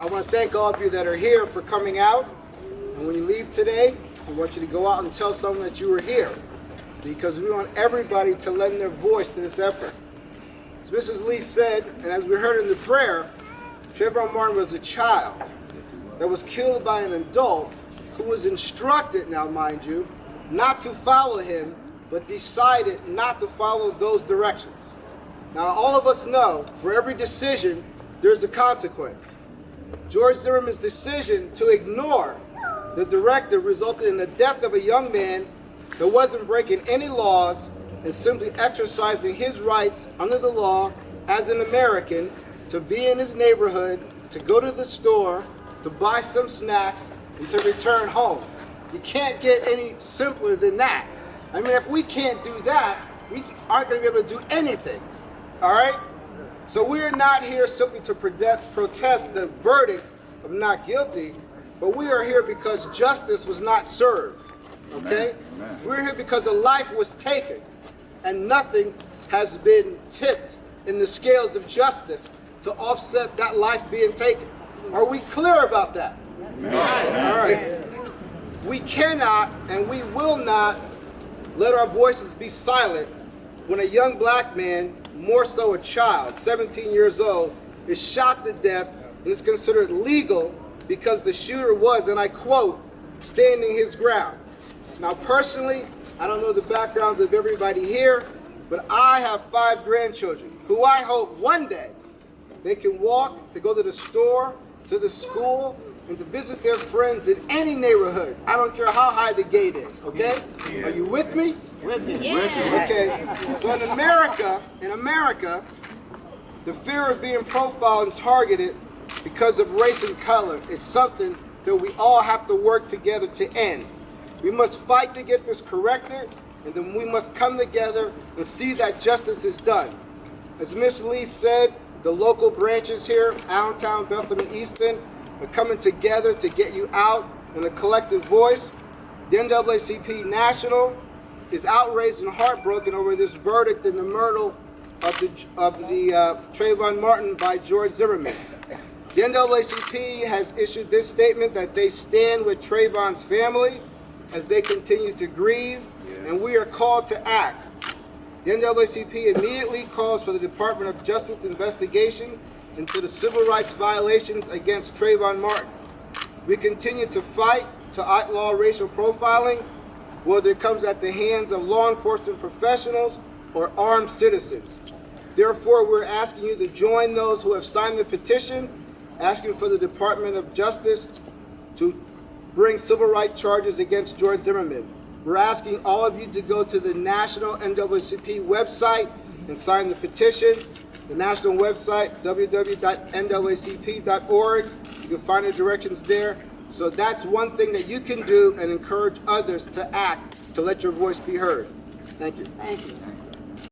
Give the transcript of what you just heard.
I want to thank all of you that are here for coming out. And when you leave today, I want you to go out and tell someone that you were here, because we want everybody to lend their voice to this effort. As Mrs. Lee said, and as we heard in the prayer, Trayvon Martin was a child that was killed by an adult who was instructed, now mind you, not to follow him, but decided not to follow those directions. Now all of us know, for every decision, there's a consequence. George Zimmerman's decision to ignore the directive resulted in the death of a young man that wasn't breaking any laws and simply exercising his rights under the law as an American to be in his neighborhood, to go to the store, to buy some snacks, and to return home. You can't get any simpler than that. I mean, if we can't do that, we aren't going to be able to do anything. All right? So we're not here simply to protest the verdict of not guilty, but we are here because justice was not served. Okay? Amen. We're here because a life was taken, and nothing has been tipped in the scales of justice to offset that life being taken. Are we clear about that? Amen. All right. We cannot and we will not let our voices be silent when a young black man, more so a child, 17 years old, is shot to death and is considered legal because the shooter was, and I quote, standing his ground. Now personally, I don't know the backgrounds of everybody here, but I have 5 grandchildren who I hope one day they can walk to go to the store, to the school, and to visit their friends in any neighborhood. I don't care how high the gate is, okay? Yeah. Are you with me? With me. Yeah. Okay. So in America, the fear of being profiled and targeted because of race and color is something that we all have to work together to end. We must fight to get this corrected, and then we must come together and see that justice is done. As Ms. Lee said, the local branches here, Allentown, Bethlehem, and Easton, are coming together to get you out in a collective voice. The NAACP National is outraged and heartbroken over this verdict in the murder of the Trayvon Martin by George Zimmerman. The NAACP has issued this statement that they stand with Trayvon's family as they continue to grieve, and we are called to act. The NAACP immediately calls for the Department of Justice investigation into the civil rights violations against Trayvon Martin. We continue to fight to outlaw racial profiling, whether it comes at the hands of law enforcement professionals or armed citizens. Therefore, we're asking you to join those who have signed the petition asking for the Department of Justice to bring civil rights charges against George Zimmerman. We're asking all of you to go to the National NAACP website and sign the petition. The national website, www.naacp.org. You can find the directions there. So that's one thing that you can do and encourage others to act to let your voice be heard. Thank you. Thank you.